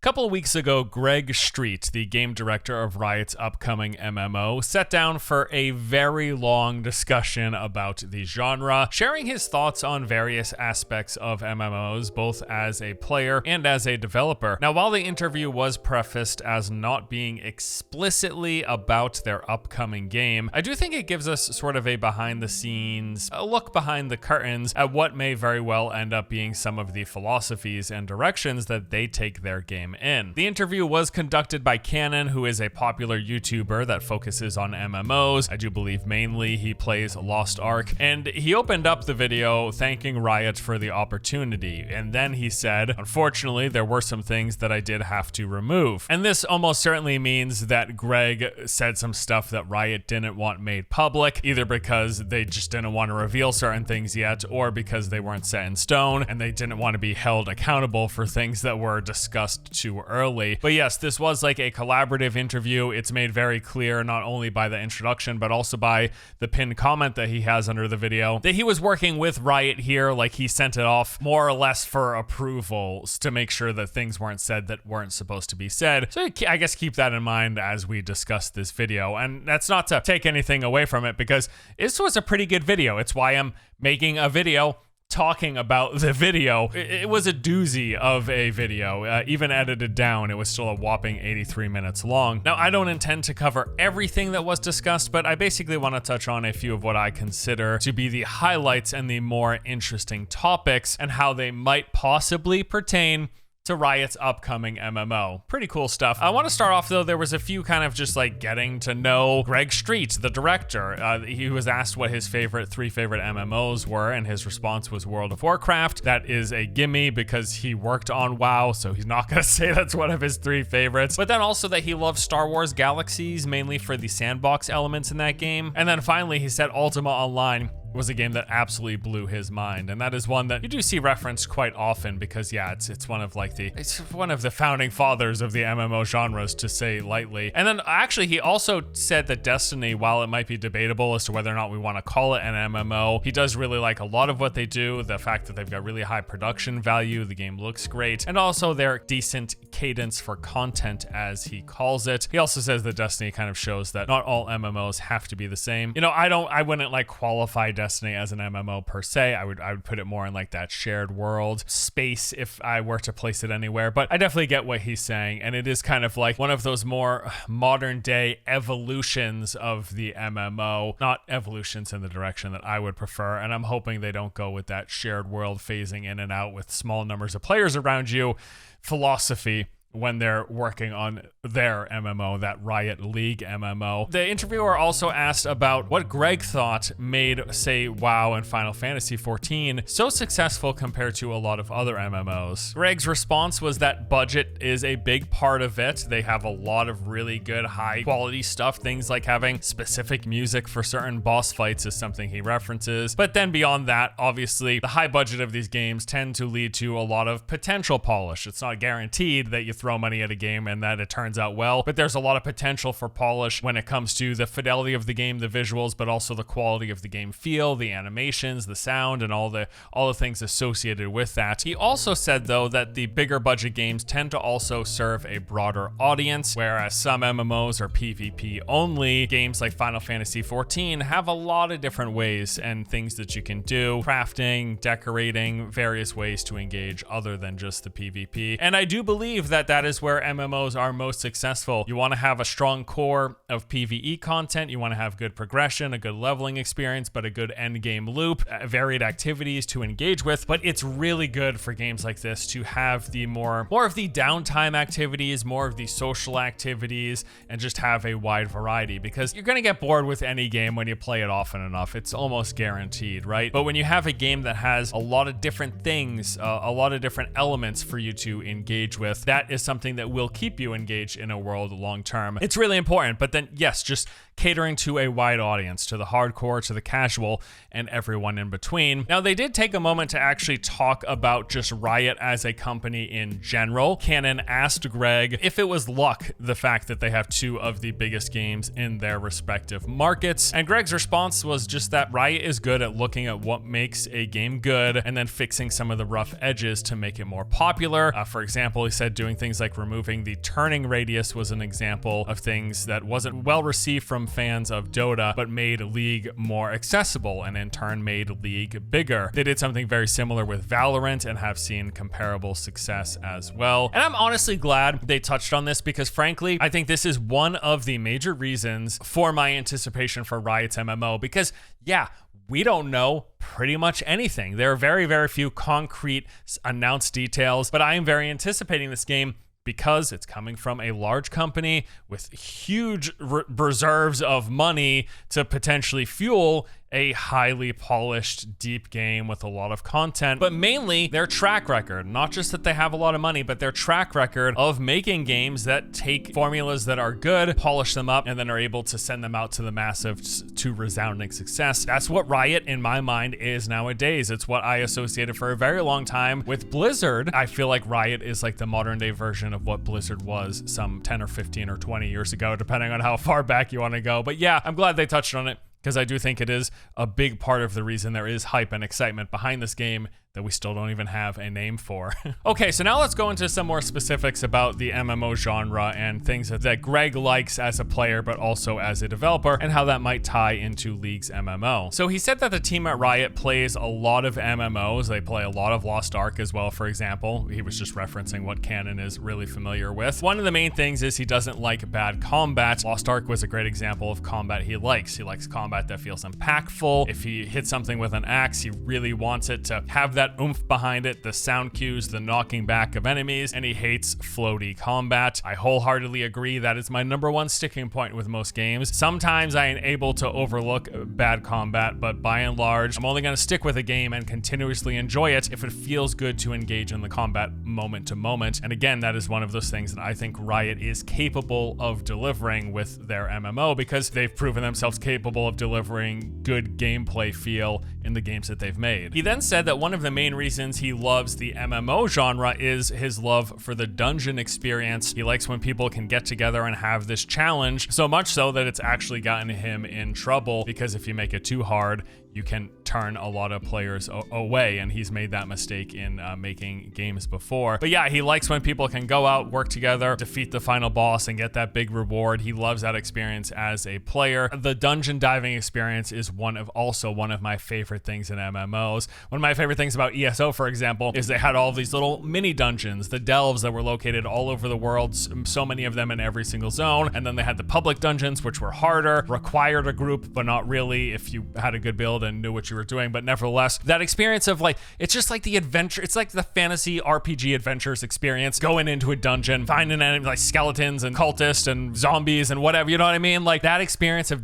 couple of weeks ago, Greg Street, the game director of Riot's upcoming MMO, sat down for a very long discussion about the genre, sharing his thoughts on various aspects of MMOs, both as a player and as a developer. Now, while the interview was prefaced as not being explicitly about their upcoming game, I do think it gives us sort of a behind the scenes, a look behind the curtains at what may very well end up being some of the philosophies and directions that they take their game in. The interview was conducted by Cannon, who is a popular YouTuber that focuses on MMOs. I do believe mainly he plays Lost Ark, and he opened up the video thanking Riot for the opportunity, and then he said, "Unfortunately, there were some things that I did have to remove." And this almost certainly means that Greg said some stuff that Riot didn't want made public, either because they just didn't want to reveal certain things yet, or because they weren't set in stone and they didn't want to be held accountable for things that were discussed too early. But yes, this was like a collaborative interview. It's made very clear, not only by the introduction, but also by the pinned comment that he has under the video, that he was working with Riot here. Like, he sent it off more or less for approvals to make sure that things weren't said that weren't supposed to be said. So I guess keep that in mind as we discuss this video. And that's not to take anything away from it, because this was a pretty good video. It's why I'm making a video talking about the video. It was a doozy of a video. Even edited down, it was still a whopping 83 minutes long. Now, I don't intend to cover everything that was discussed, but I basically want to touch on a few of what I consider to be the highlights and the more interesting topics, and how they might possibly pertain to Riot's upcoming MMO. Pretty cool stuff. I want to start off though, there was a few kind of just like getting to know Greg Street, the director. He was asked what his three favorite MMOs were, and his response was World of Warcraft. That is a gimme because he worked on WoW, so he's not gonna say that's one of his three favorites. But then also that he loves Star Wars Galaxies, mainly for the sandbox elements in that game. And then finally he said Ultima Online was a game that absolutely blew his mind, and that is one that you do see referenced quite often because yeah, it's one of the founding fathers of the MMO genres, to say lightly. And then actually he also said that Destiny, while it might be debatable as to whether or not we want to call it an MMO, he does really like a lot of what they do, the fact that they've got really high production value, the game looks great, and also their decent cadence for content, as he calls it. He also says that Destiny kind of shows that not all MMOs have to be the same. You know, I wouldn't like qualify Destiny as an MMO per se. I would put it more in like that shared world space if I were to place it anywhere, but I definitely get what he's saying, and it is kind of like one of those more modern day evolutions of the MMO, not evolutions in the direction that I would prefer, and I'm hoping they don't go with that shared world phasing in and out with small numbers of players around you philosophy when they're working on their MMO, that Riot League MMO. The interviewer also asked about what Greg thought made, say, WoW and Final Fantasy XIV so successful compared to a lot of other MMOs. Greg's response was that budget is a big part of it. They have a lot of really good high quality stuff. Things like having specific music for certain boss fights is something he references. But then beyond that, obviously, the high budget of these games tend to lead to a lot of potential polish. It's not guaranteed that you throw money at a game and that it turns out well, but there's a lot of potential for polish when it comes to the fidelity of the game, the visuals, but also the quality of the game feel, the animations, the sound, and all the things associated with that. He also said though that the bigger budget games tend to also serve a broader audience, whereas some MMOs are PvP only. Games like Final Fantasy XIV have a lot of different ways and things that you can do, crafting, decorating, various ways to engage other than just the PvP. And I do believe that is where MMOs are most successful. You want to have a strong core of PvE content, you want to have good progression, a good leveling experience, but a good end game loop, varied activities to engage with. But it's really good for games like this to have the more of the downtime activities, more of the social activities, and just have a wide variety, because you're going to get bored with any game when you play it often enough. It's almost guaranteed, right? But when you have a game that has a lot of different things, a lot of different elements for you to engage with, that is something that will keep you engaged in a world long term. It's really important. But then yes, just catering to a wide audience, to the hardcore, to the casual, and everyone in between. Now, they did take a moment to actually talk about just Riot as a company in general. Cannon asked Greg if it was luck, the fact that they have two of the biggest games in their respective markets. And Greg's response was just that Riot is good at looking at what makes a game good and then fixing some of the rough edges to make it more popular. For example, he said doing things like removing the turning radius was an example of things that wasn't well received from fans of Dota, but made League more accessible and in turn made League bigger. They did something very similar with Valorant and have seen comparable success as well. And I'm honestly glad they touched on this because frankly, I think this is one of the major reasons for my anticipation for Riot's MMO because yeah, we don't know pretty much anything. There are very, very few concrete announced details, but I am very anticipating this game because it's coming from a large company with huge reserves of money to potentially fuel a highly polished, deep game with a lot of content, but mainly their track record. Not just that they have a lot of money, but their track record of making games that take formulas that are good, polish them up, and then are able to send them out to the masses to resounding success. That's what Riot, in my mind, is nowadays. It's what I associated for a very long time with Blizzard. I feel like Riot is like the modern day version of what Blizzard was some 10 or 15 or 20 years ago, depending on how far back you want to go. But yeah, I'm glad they touched on it, because I do think it is a big part of the reason there is hype and excitement behind this game that we still don't even have a name for. Okay, so now let's go into some more specifics about the MMO genre and things that Greg likes as a player, but also as a developer, and how that might tie into League's MMO. So he said that the team at Riot plays a lot of MMOs. They play a lot of Lost Ark as well, for example. He was just referencing what Cannon is really familiar with. One of the main things is he doesn't like bad combat. Lost Ark was a great example of combat he likes. He likes combat that feels impactful. If he hits something with an axe, he really wants it to have that oomph behind it, the sound cues, the knocking back of enemies, and he hates floaty combat. I wholeheartedly agree. That is my number one sticking point with most games. Sometimes I am able to overlook bad combat, but by and large, I'm only going to stick with a game and continuously enjoy it if it feels good to engage in the combat moment to moment. And again, that is one of those things that I think Riot is capable of delivering with their MMO because they've proven themselves capable of delivering good gameplay feel in the games that they've made. He then said that one of the main reasons he loves the MMO genre is his love for the dungeon experience. He likes when people can get together and have this challenge, so much so that it's actually gotten him in trouble, because if you make it too hard, you can turn a lot of players away, and he's made that mistake in making games before. But yeah, he likes when people can go out, work together, defeat the final boss, and get that big reward. He loves that experience as a player. The dungeon diving experience is also one of my favorite things in MMOs. One of my favorite things about ESO, for example, is they had all these little mini dungeons, the delves that were located all over the world, so many of them in every single zone, and then they had the public dungeons, which were harder, required a group, but not really if you had a good build and knew what you were doing. But nevertheless, that experience of like, it's just like the adventure, it's like the fantasy RPG adventures experience, going into a dungeon, finding enemy like skeletons and cultists and zombies and whatever, you know what I mean? Like that experience of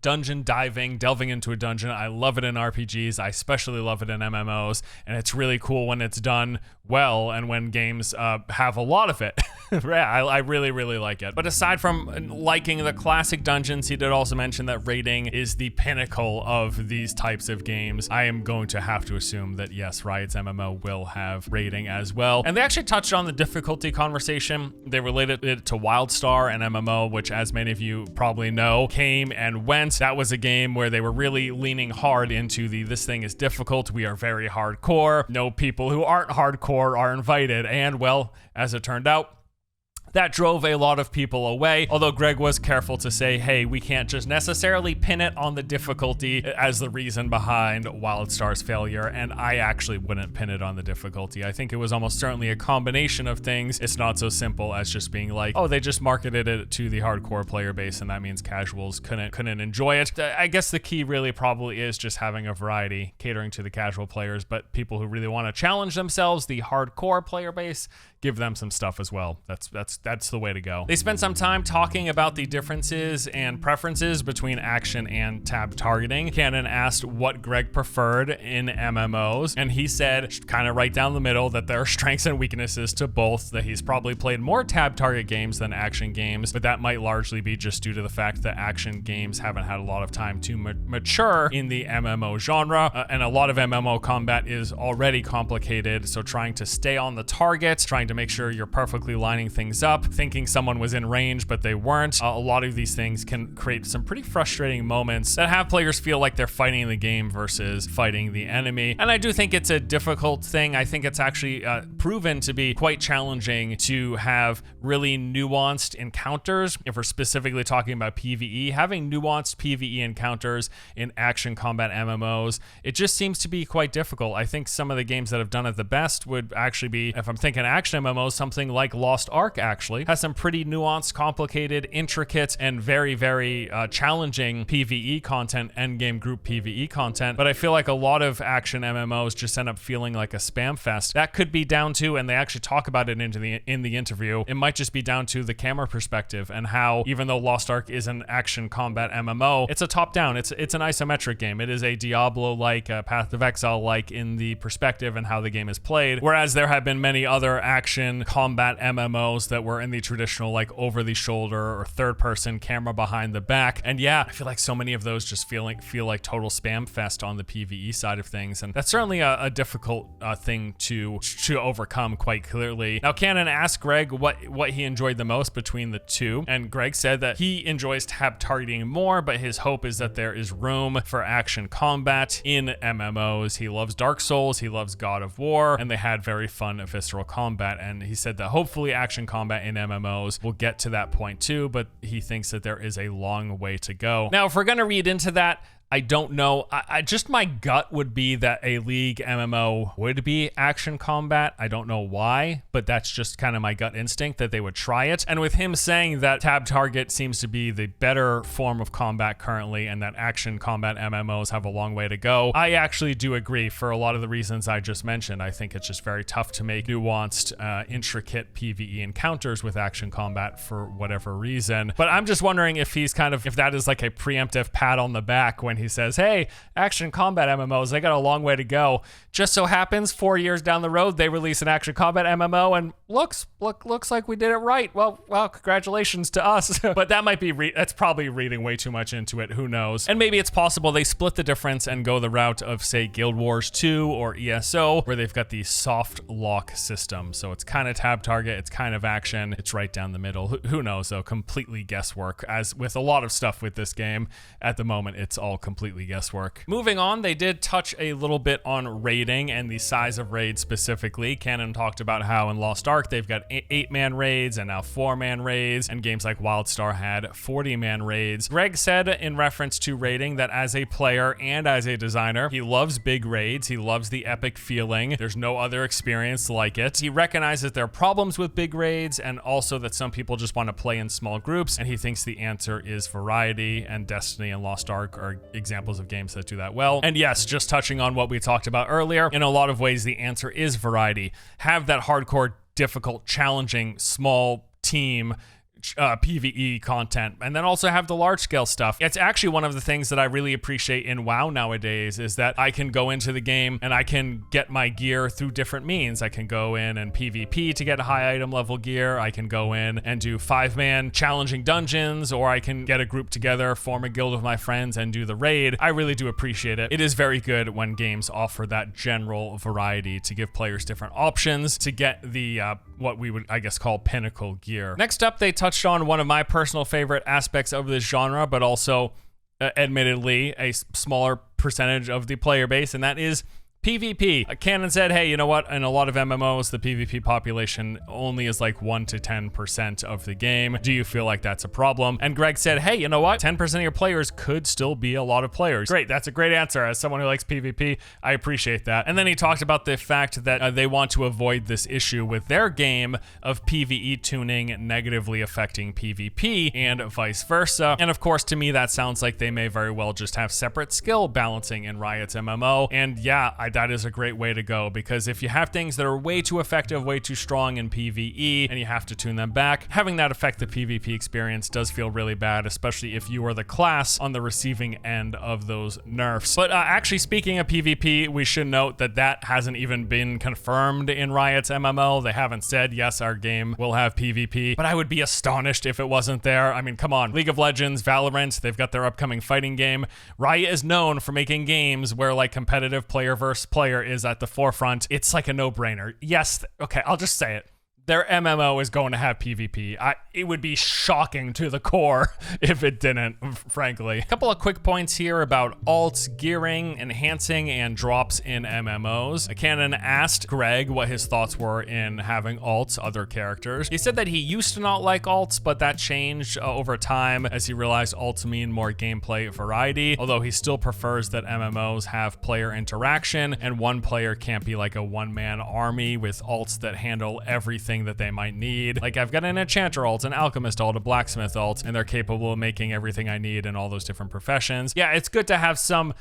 dungeon diving, delving into a dungeon. I love it in RPGs. I especially love it in MMOs, and it's really cool when it's done well and when games have a lot of it. Yeah, I really, really like it. But aside from liking the classic dungeons, he did also mention that raiding is the pinnacle of these types of games. I am going to have to assume that yes, Riot's MMO will have raiding as well. And they actually touched on the difficulty conversation. They related it to WildStar, an MMO, which, as many of you probably know, came and went. That was a game where they were really leaning hard into this thing is difficult. We are very hardcore. No people who aren't hardcore are invited. And well, as it turned out, that drove a lot of people away, although Greg was careful to say, hey, we can't just necessarily pin it on the difficulty as the reason behind WildStar's failure, and I actually wouldn't pin it on the difficulty. I think it was almost certainly a combination of things. It's not so simple as just being like, oh, they just marketed it to the hardcore player base, and that means casuals couldn't enjoy it. I guess the key really probably is just having a variety, catering to the casual players, but people who really want to challenge themselves, the hardcore player base, give them some stuff as well. That's the way to go. They spent some time talking about the differences and preferences between action and tab targeting. Cannon asked what Greg preferred in MMOs, and he said, kind of right down the middle, that there are strengths and weaknesses to both, that he's probably played more tab target games than action games, but that might largely be just due to the fact that action games haven't had a lot of time to mature in the MMO genre, and a lot of MMO combat is already complicated, so trying to stay on the target, trying to make sure you're perfectly lining things up, thinking someone was in range but they weren't, a lot of these things can create some pretty frustrating moments that have players feel like they're fighting the game versus fighting the enemy. And I do think it's a difficult thing. I think it's actually proven to be quite challenging to have really nuanced encounters. If we're specifically talking about PvE, having nuanced PvE encounters in action combat MMOs, it just seems to be quite difficult. I think some of the games that have done it the best would actually be, if I'm thinking action MMOs, something like Lost Ark actually has some pretty nuanced, complicated, intricate, and very, very challenging PvE content, endgame group PvE content. But I feel like a lot of action MMOs just end up feeling like a spam fest. That could be down to, and they actually talk about it in the interview, it might just be down to the camera perspective and how, even though Lost Ark is an action combat MMO, it's a top-down, it's an isometric game. It is a Diablo-like, Path of Exile-like in the perspective and how the game is played, whereas there have been many other action combat MMOs that were in the traditional, like, over-the-shoulder or third-person camera behind the back. And yeah, I feel like so many of those just feel like total spam fest on the PvE side of things, and that's certainly a difficult thing to overcome quite clearly. Now, Cannon asked Greg what he enjoyed the most between the two, and Greg said that he enjoys tab targeting more, but his hope is that there is room for action combat in MMOs. He loves Dark Souls, he loves God of War, and they had very fun visceral combat, and he said that hopefully action combat in MMOs will get to that point too, but he thinks that there is a long way to go. Now, if we're gonna read into that, I don't know. I just, my gut would be that a League MMO would be action combat. I don't know why, but that's just kind of my gut instinct that they would try it. And with him saying that tab target seems to be the better form of combat currently and that action combat MMOs have a long way to go, I actually do agree for a lot of the reasons I just mentioned. I think it's just very tough to make nuanced, intricate PvE encounters with action combat for whatever reason. But I'm just wondering if he's if that is like a preemptive pat on the back when he says, hey, action combat MMOs, they got a long way to go. Just so happens 4 years down the road, they release an action combat MMO and looks like we did it right. Well, congratulations to us. But that might be, that's probably reading way too much into it. Who knows? And maybe it's possible they split the difference and go the route of, say, Guild Wars 2 or ESO, where they've got the soft lock system. So it's kind of tab target, it's kind of action, it's right down the middle. Who knows though? Completely guesswork. As with a lot of stuff with this game, at the moment, it's all completely guesswork. Moving on, they did touch a little bit on raiding and the size of raids specifically. Cannon talked about how in Lost Ark they've got 8-man raids and now 4-man raids, and games like WildStar had 40-man raids. Greg said in reference to raiding that as a player and as a designer, he loves big raids, he loves the epic feeling. There's no other experience like it. He recognizes there are problems with big raids and also that some people just want to play in small groups, and he thinks the answer is variety, and Destiny and Lost Ark are examples of games that do that well. And yes, just touching on what we talked about earlier, in a lot of ways the answer is variety. Have that hardcore, difficult, challenging, small team PvE content, and then also have the large scale stuff. It's actually one of the things that I really appreciate in WoW nowadays is that I can go into the game and I can get my gear through different means. I can go in and PvP to get high item level gear. I can go in and do 5-man challenging dungeons, or I can get a group together, form a guild with my friends and do the raid. I really do appreciate it. It is very good when games offer that general variety to give players different options to get the what we would, I guess, call pinnacle gear. Next up, they touched on one of my personal favorite aspects of this genre, but also admittedly a smaller percentage of the player base, and that is PvP. Cannon said, hey, you know what? In a lot of MMOs, the PvP population only is like 1 to 10% of the game. Do you feel like that's a problem? And Greg said, hey, you know what? 10% of your players could still be a lot of players. Great, that's a great answer. As someone who likes PvP, I appreciate that. And then he talked about the fact that they want to avoid this issue with their game of PvE tuning negatively affecting PvP and vice versa. And of course, to me, that sounds like they may very well just have separate skill balancing in Riot's MMO. And yeah, that is a great way to go, because if you have things that are way too effective, way too strong in PvE, and you have to tune them back, having that affect the PvP experience does feel really bad, especially if you are the class on the receiving end of those nerfs. But actually, speaking of PvP, we should note that that hasn't even been confirmed in Riot's MMO. They haven't said, yes, our game will have PvP, but I would be astonished if it wasn't there. I mean, come on, League of Legends, Valorant, they've got their upcoming fighting game. Riot is known for making games where like competitive player versus player is at the forefront. It's like a no-brainer. Yes, okay, I'll just say it. Their MMO is going to have PvP. It would be shocking to the core if it didn't, frankly. A couple of quick points here about alts, gearing, enhancing, and drops in MMOs. Cannon asked Greg what his thoughts were in having alts, other characters. He said that he used to not like alts, but that changed over time as he realized alts mean more gameplay variety, although he still prefers that MMOs have player interaction, and one player can't be like a one-man army with alts that handle everything that they might need. Like, I've got an enchanter alt, an alchemist alt, a blacksmith alt, and they're capable of making everything I need in all those different professions. Yeah, it's good to have some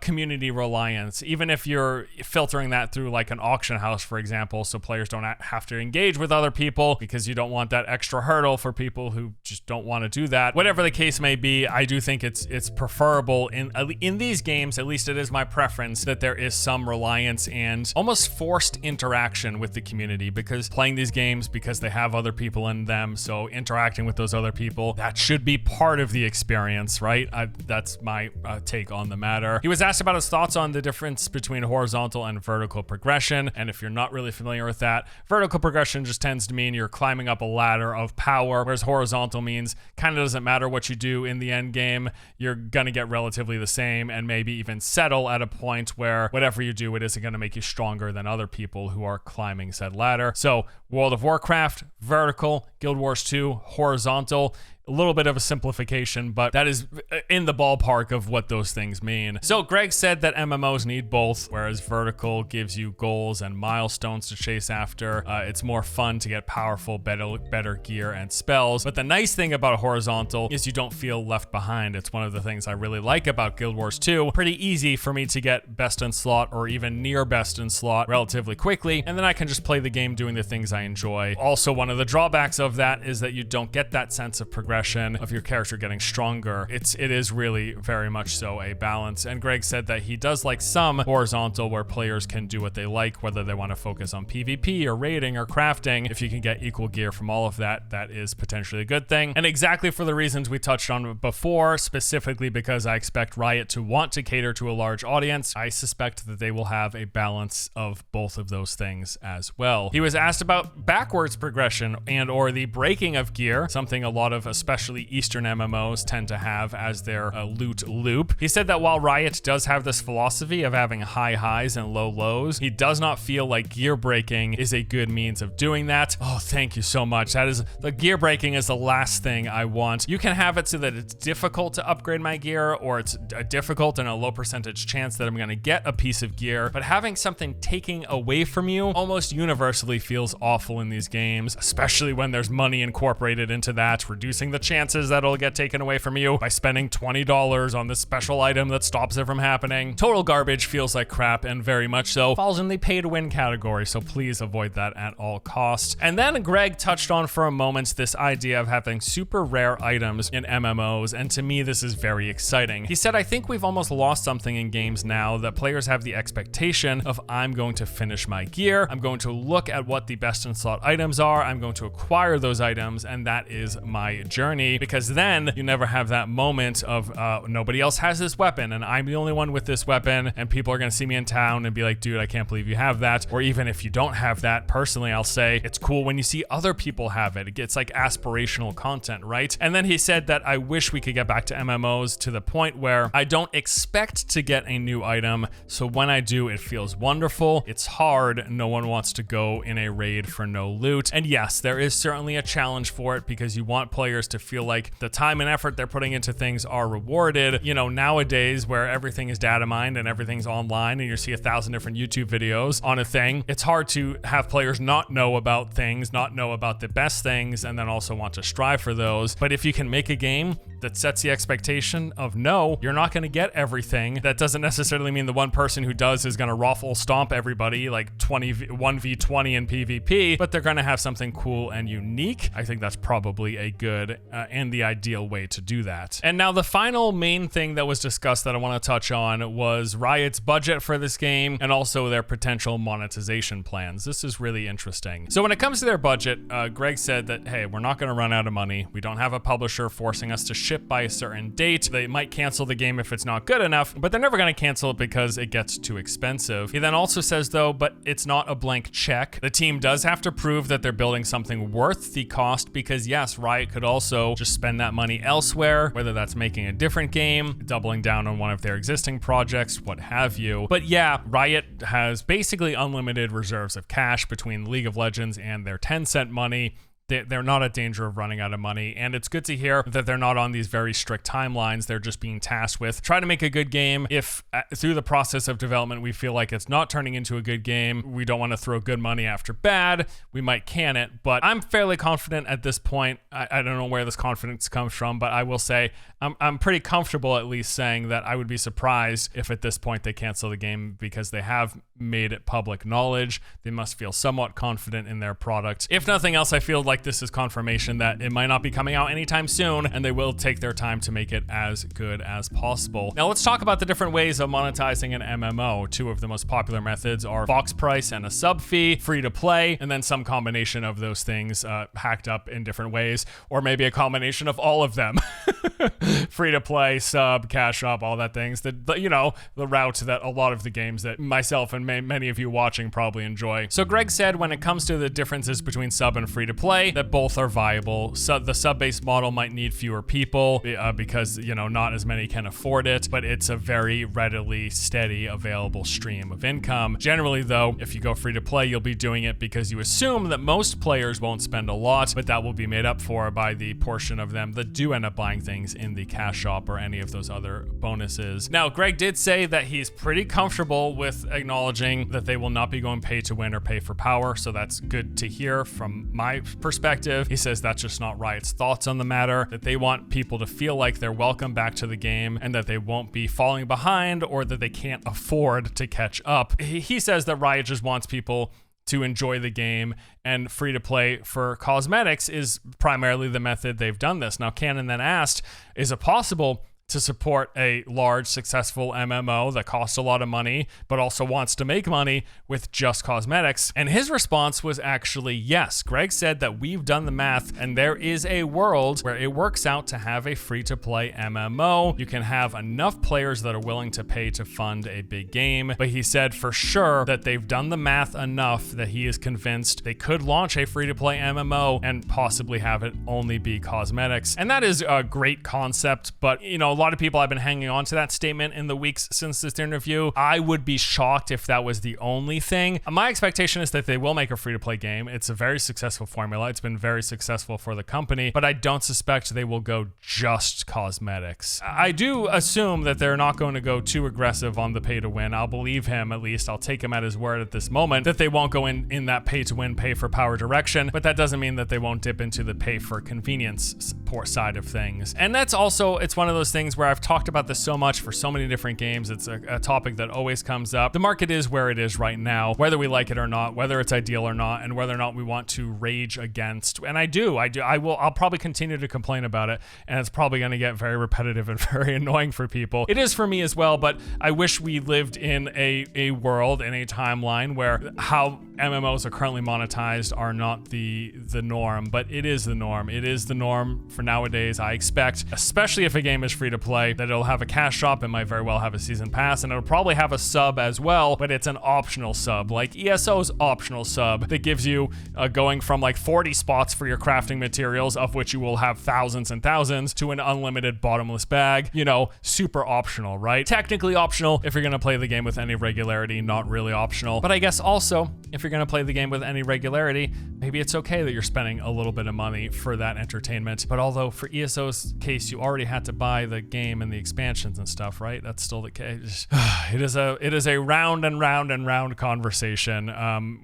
community reliance, even if you're filtering that through like an auction house, for example, so players don't have to engage with other people because you don't want that extra hurdle for people who just don't want to do that. Whatever the case may be, I do think it's preferable in these games, at least it is my preference, that there is some reliance and almost forced interaction with the community, because playing these games because they have other people in them, so interacting with those other people, that should be part of the experience, right? That's my take on the matter. He was asked about his thoughts on the difference between horizontal and vertical progression, and if you're not really familiar with that, vertical progression just tends to mean you're climbing up a ladder of power, whereas horizontal means kind of doesn't matter what you do in the end game, you're gonna get relatively the same and maybe even settle at a point where whatever you do, it isn't gonna make you stronger than other people who are climbing said ladder. So World of Warcraft, vertical, Guild Wars 2, horizontal. A little bit of a simplification, but that is in the ballpark of what those things mean. So Greg said that MMOs need both, whereas vertical gives you goals and milestones to chase after. It's more fun to get powerful, better gear and spells. But the nice thing about horizontal is you don't feel left behind. It's one of the things I really like about Guild Wars 2. Pretty easy for me to get best in slot or even near best in slot relatively quickly, and then I can just play the game doing the things I enjoy. Also, one of the drawbacks of that is that you don't get that sense of progression of your character getting stronger. It is really very much so a balance. And Greg said that he does like some horizontal where players can do what they like, whether they want to focus on PvP or raiding or crafting. If you can get equal gear from all of that, that is potentially a good thing. And exactly for the reasons we touched on before, specifically because I expect Riot to want to cater to a large audience, I suspect that they will have a balance of both of those things as well. He was asked about backwards progression and or the breaking of gear, something a lot of especially Eastern MMOs tend to have as their loot loop. He said that while Riot does have this philosophy of having high highs and low lows, he does not feel like gear breaking is a good means of doing that. Oh, thank you so much. The gear breaking is the last thing I want. You can have it so that it's difficult to upgrade my gear, or it's difficult and a low percentage chance that I'm going to get a piece of gear, but having something taking away from you almost universally feels awful in these games, especially when there's money incorporated into that, reducing the chances that it'll get taken away from you by spending $20 on this special item that stops it from happening. Total garbage, feels like crap, and very much so falls in the pay to win category, so please avoid that at all costs. And then Greg touched on for a moment this idea of having super rare items in MMOs, and to me this is very exciting. He said, I think we've almost lost something in games now, that players have the expectation of I'm going to finish my gear, I'm going to look at what the best in slot items are, I'm going to acquire those items, and that is my journey, because then you never have that moment of nobody else has this weapon and I'm the only one with this weapon, and people are gonna see me in town and be like, dude, I can't believe you have that. Or even if you don't have that, personally I'll say it's cool when you see other people have it. It gets like aspirational content, right? And then he said that I wish we could get back to MMOs to the point where I don't expect to get a new item, so when I do, it feels wonderful. It's hard, no one wants to go in a raid for no loot, and yes, there is certainly a challenge for it because you want players to feel like the time and effort they're putting into things are rewarded. You know, nowadays where everything is data mined and everything's online and you see 1,000 different YouTube videos on a thing, it's hard to have players not know about things, not know about the best things, and then also want to strive for those. But if you can make a game that sets the expectation of no, you're not going to get everything, that doesn't necessarily mean the one person who does is going to ruffle stomp everybody like 1v20 in PvP, but they're going to have something cool and unique. I think that's probably a good and the ideal way to do that. And now the final main thing that was discussed that I want to touch on was Riot's budget for this game and also their potential monetization plans. This is really interesting. So when it comes to their budget, Greg said that, hey, we're not going to run out of money. We don't have a publisher forcing us to ship by a certain date. They might cancel the game if it's not good enough, but they're never going to cancel it because it gets too expensive. He then also says, though, but it's not a blank check. The team does have to prove that they're building something worth the cost because, yes, Riot could also just spend that money elsewhere, whether that's making a different game, doubling down on one of their existing projects, what have you. But yeah, Riot has basically unlimited reserves of cash between League of Legends and their Tencent money. They're not at danger of running out of money, and it's good to hear that they're not on these very strict timelines. They're just being tasked with try to make a good game. If through the process of development we feel like it's not turning into a good game, we don't want to throw good money after bad, we might can it. But I'm fairly confident at this point. I don't know where this confidence comes from, but I will say I'm pretty comfortable at least saying that I would be surprised if at this point they cancel the game because they have made it public knowledge. They must feel somewhat confident in their product. If nothing else, I feel like this is confirmation that it might not be coming out anytime soon, and they will take their time to make it as good as possible. Now let's talk about the different ways of monetizing an MMO. Two of the most popular methods are box price and a sub fee, free to play, and then some combination of those things hacked up in different ways, or maybe a combination of all of them. Free to play, sub, cash up, all that things. The route that a lot of the games that myself and many of you watching probably enjoy. So Greg said when it comes to the differences between sub and free to play, that both are viable. So the sub-based model might need fewer people because, not as many can afford it, but it's a very readily steady available stream of income. Generally, though, if you go free to play, you'll be doing it because you assume that most players won't spend a lot, but that will be made up for by the portion of them that do end up buying things in the cash shop or any of those other bonuses. Now, Greg did say that he's pretty comfortable with acknowledging that they will not be going pay to win or pay for power, so that's good to hear from my perspective. He says that's just not Riot's thoughts on the matter, that they want people to feel like they're welcome back to the game and that they won't be falling behind or that they can't afford to catch up. He says that Riot just wants people to enjoy the game, and free to play for cosmetics is primarily the method they've done this. Now, Cannon then asked, is it possible to support a large, successful MMO that costs a lot of money, but also wants to make money with just cosmetics? And his response was actually yes. Greg said that we've done the math, and there is a world where it works out to have a free-to-play MMO. You can have enough players that are willing to pay to fund a big game, but he said for sure that they've done the math enough that he is convinced they could launch a free-to-play MMO and possibly have it only be cosmetics. And that is a great concept, but a lot of people have been hanging on to that statement in the weeks since this interview. I would be shocked if that was the only thing. My expectation is that they will make a free-to-play game. It's a very successful formula. It's been very successful for the company, but I don't suspect they will go just cosmetics. I do assume that they're not going to go too aggressive on the pay-to-win. I'll believe him, at least. I'll take him at his word at this moment, that they won't go in that pay-to-win, pay-for-power direction, but that doesn't mean that they won't dip into the pay-for-convenience side of things. And that's also, it's one of those things where I've talked about this so much for so many different games. It's a topic that always comes up. The market is where it is right now, whether we like it or not, whether it's ideal or not, and whether or not we want to rage against. And I'll probably continue to complain about it, and it's probably going to get very repetitive and very annoying for people. It is for me as well, but I wish we lived in a world, in a timeline where how MMOs are currently monetized are not the norm, but it is the norm. It is the norm for nowadays, I expect, especially if a game is free to free-to-play, that it'll have a cash shop, it might very well have a season pass, and it'll probably have a sub as well, but it's an optional sub, like ESO's optional sub that gives you going from like 40 spots for your crafting materials, of which you will have thousands and thousands, to an unlimited bottomless bag. You know, super optional, right? Technically optional if you're gonna play the game with any regularity, not really optional. But I guess also, if you're gonna play the game with any regularity, maybe it's okay that you're spending a little bit of money for that entertainment. But although for ESO's case, you already had to buy the game and the expansions and stuff, right? That's still the case. It is a round and round and round conversation.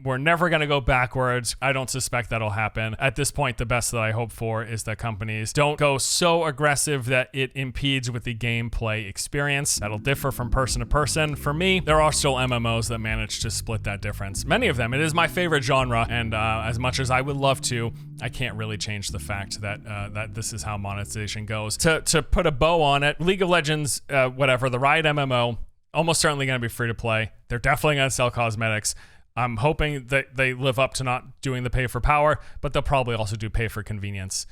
We're never gonna go backwards. I don't suspect that'll happen. At this point, the best that I hope for is that companies don't go so aggressive that it impedes with the gameplay experience. That'll differ from person to person. For me, there are still MMOs that manage to split that difference. Many of them. It is my favorite genre, and as much as I would love to, I can't really change the fact that that this is how monetization goes. To put a bow on it, League of Legends, whatever, the Riot MMO, almost certainly going to be free to play. They're definitely going to sell cosmetics. I'm hoping that they live up to not doing the pay for power, but they'll probably also do pay for convenience.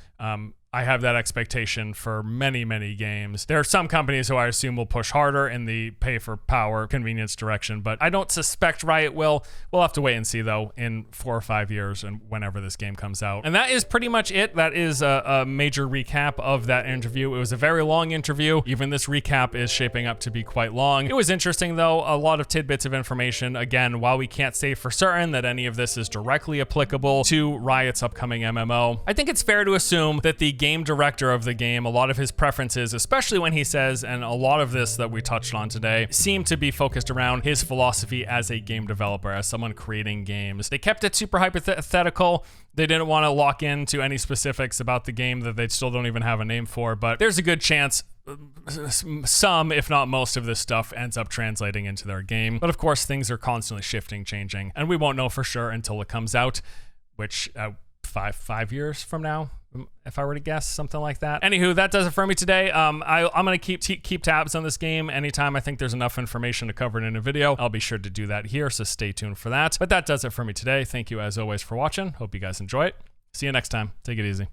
I have that expectation for many, many games. There are some companies who I assume will push harder in the pay for power convenience direction, but I don't suspect Riot will. We'll have to wait and see, though, in 4 or 5 years and whenever this game comes out. And that is pretty much it. That is a major recap of that interview. It was a very long interview. Even this recap is shaping up to be quite long. It was interesting, though. A lot of tidbits of information. Again, while we can't say for certain that any of this is directly applicable to Riot's upcoming MMO, I think it's fair to assume that the game director of the game, a lot of his preferences, especially when he says, and a lot of this that we touched on today, seem to be focused around his philosophy as a game developer, as someone creating games. They kept it super hypothetical. They didn't want to lock into any specifics about the game that they still don't even have a name for, but there's a good chance some, if not most of this stuff ends up translating into their game. But of course, things are constantly shifting, changing, and we won't know for sure until it comes out, which 5 years from now, if I were to guess, something like that. Anywho, that does it for me today. I'm gonna keep tabs on this game. Anytime I think there's enough information to cover it in a video, I'll be sure to do that here, so stay tuned for that. But that does it for me today. Thank you as always for watching. Hope you guys enjoy it. See you next time. Take it easy.